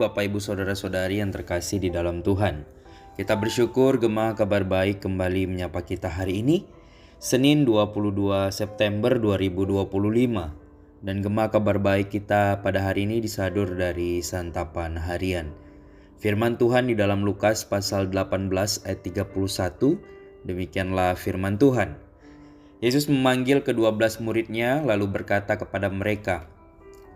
Bapak Ibu Saudara-saudari yang terkasih di dalam Tuhan, kita bersyukur Gema Kabar Baik kembali menyapa kita hari ini, Senin 22 September 2025. Dan Gema Kabar Baik kita pada hari ini disadur dari santapan harian. Firman Tuhan di dalam Lukas pasal 18 ayat 31, demikianlah firman Tuhan. Yesus memanggil ke-12 muridnya lalu berkata kepada mereka,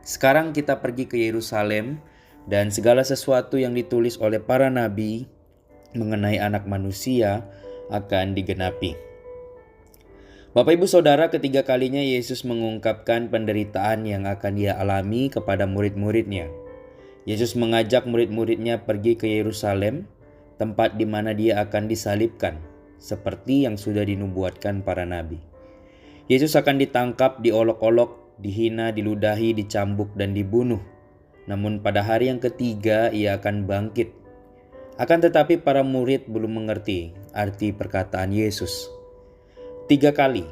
"Sekarang kita pergi ke Yerusalem, dan segala sesuatu yang ditulis oleh para nabi mengenai Anak Manusia akan digenapi." Bapak Ibu Saudara, ketiga kalinya Yesus mengungkapkan penderitaan yang akan Dia alami kepada murid-muridnya. Yesus mengajak murid-muridnya pergi ke Yerusalem, tempat di mana Dia akan disalibkan, seperti yang sudah dinubuatkan para nabi. Yesus akan ditangkap, diolok-olok, dihina, diludahi, dicambuk, dan dibunuh. Namun pada hari yang ketiga Ia akan bangkit. Akan tetapi para murid belum mengerti arti perkataan Yesus. 3 kali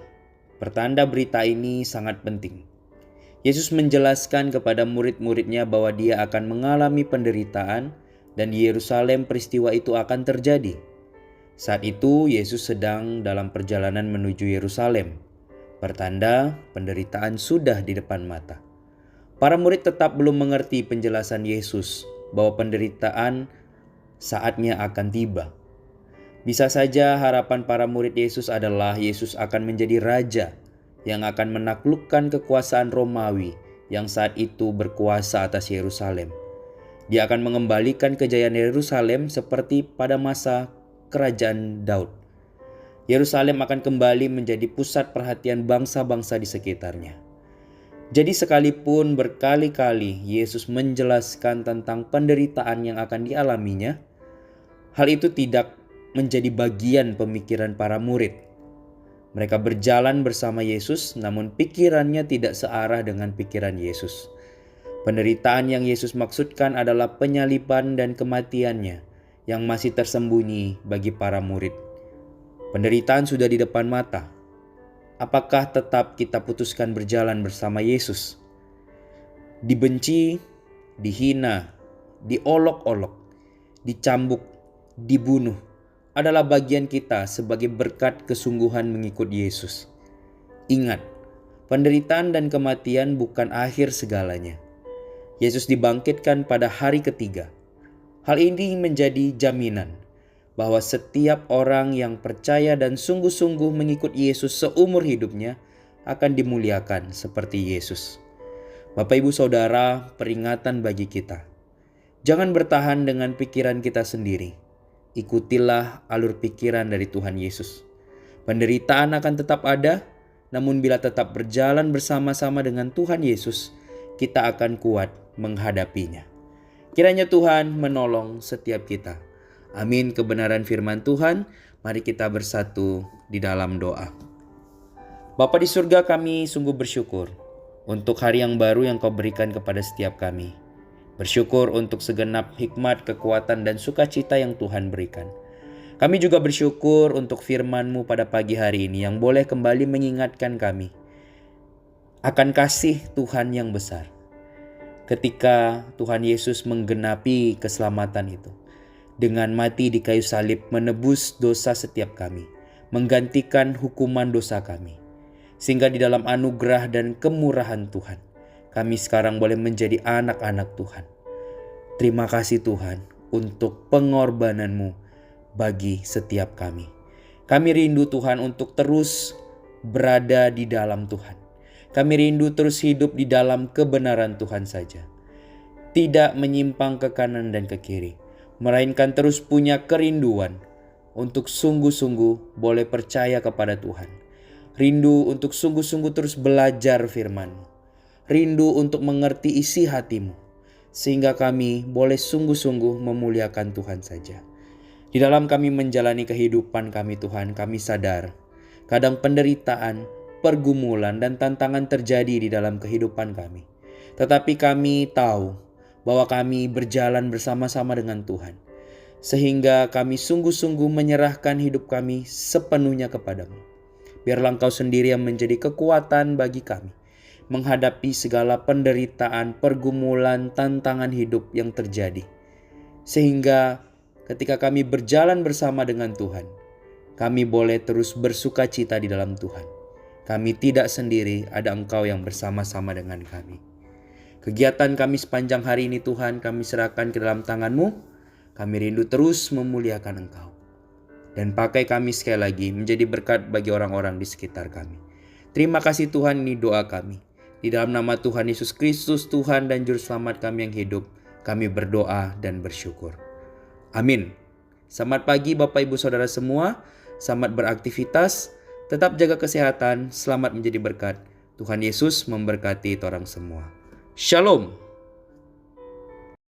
pertanda berita ini sangat penting. Yesus menjelaskan kepada murid-muridnya bahwa Dia akan mengalami penderitaan dan di Yerusalem peristiwa itu akan terjadi. Saat itu Yesus sedang dalam perjalanan menuju Yerusalem. Pertanda penderitaan sudah di depan mata. Para murid tetap belum mengerti penjelasan Yesus bahwa penderitaan saatnya akan tiba. Bisa saja harapan para murid Yesus adalah Yesus akan menjadi raja yang akan menaklukkan kekuasaan Romawi yang saat itu berkuasa atas Yerusalem. Dia akan mengembalikan kejayaan Yerusalem seperti pada masa kerajaan Daud. Yerusalem akan kembali menjadi pusat perhatian bangsa-bangsa di sekitarnya. Jadi sekalipun berkali-kali Yesus menjelaskan tentang penderitaan yang akan dialaminya, hal itu tidak menjadi bagian pemikiran para murid. Mereka berjalan bersama Yesus, namun pikirannya tidak searah dengan pikiran Yesus. Penderitaan yang Yesus maksudkan adalah penyaliban dan kematiannya yang masih tersembunyi bagi para murid. Penderitaan sudah di depan mata. Apakah tetap kita putuskan berjalan bersama Yesus? Dibenci, dihina, diolok-olok, dicambuk, dibunuh adalah bagian kita sebagai berkat kesungguhan mengikut Yesus. Ingat, penderitaan dan kematian bukan akhir segalanya. Yesus dibangkitkan pada hari ketiga. Hal ini menjadi jaminan bahwa setiap orang yang percaya dan sungguh-sungguh mengikut Yesus seumur hidupnya akan dimuliakan seperti Yesus. Bapak Ibu Saudara, peringatan bagi kita. Jangan bertahan dengan pikiran kita sendiri. Ikutilah alur pikiran dari Tuhan Yesus. Penderitaan akan tetap ada, namun bila tetap berjalan bersama-sama dengan Tuhan Yesus, kita akan kuat menghadapinya. Kiranya Tuhan menolong setiap kita. Amin. Kebenaran firman Tuhan, mari kita bersatu di dalam doa. Bapa di surga, kami sungguh bersyukur untuk hari yang baru yang Kau berikan kepada setiap kami. Bersyukur untuk segenap hikmat, kekuatan, dan sukacita yang Tuhan berikan. Kami juga bersyukur untuk firman-Mu pada pagi hari ini yang boleh kembali mengingatkan kami akan kasih Tuhan yang besar. Ketika Tuhan Yesus menggenapi keselamatan itu, dengan mati di kayu salib menebus dosa setiap kami, menggantikan hukuman dosa kami. Sehingga di dalam anugerah dan kemurahan Tuhan, kami sekarang boleh menjadi anak-anak Tuhan. Terima kasih Tuhan untuk pengorbanan-Mu bagi setiap kami. Kami rindu Tuhan untuk terus berada di dalam Tuhan. Kami rindu terus hidup di dalam kebenaran Tuhan saja. Tidak menyimpang ke kanan dan ke kiri, melainkan terus punya kerinduan untuk sungguh-sungguh boleh percaya kepada Tuhan. Rindu untuk sungguh-sungguh terus belajar firman-Mu. Rindu untuk mengerti isi hati-Mu, sehingga kami boleh sungguh-sungguh memuliakan Tuhan saja. Di dalam kami menjalani kehidupan kami Tuhan, kami sadar kadang penderitaan, pergumulan, dan tantangan terjadi di dalam kehidupan kami. Tetapi kami tahu bahwa kami berjalan bersama-sama dengan Tuhan, sehingga kami sungguh-sungguh menyerahkan hidup kami sepenuhnya kepada-Mu. Biarlah Engkau sendiri yang menjadi kekuatan bagi kami, menghadapi segala penderitaan, pergumulan, tantangan hidup yang terjadi. Sehingga ketika kami berjalan bersama dengan Tuhan, kami boleh terus bersuka cita di dalam Tuhan. Kami tidak sendiri, ada Engkau yang bersama-sama dengan kami. Kegiatan kami sepanjang hari ini Tuhan, kami serahkan ke dalam tangan-Mu. Kami rindu terus memuliakan Engkau. Dan pakai kami sekali lagi menjadi berkat bagi orang-orang di sekitar kami. Terima kasih Tuhan, ini doa kami. Di dalam nama Tuhan Yesus Kristus, Tuhan dan Juru Selamat kami yang hidup, kami berdoa dan bersyukur. Amin. Selamat pagi Bapak Ibu Saudara semua. Selamat beraktivitas. Tetap jaga kesehatan. Selamat menjadi berkat. Tuhan Yesus memberkati orang semua. Shalom.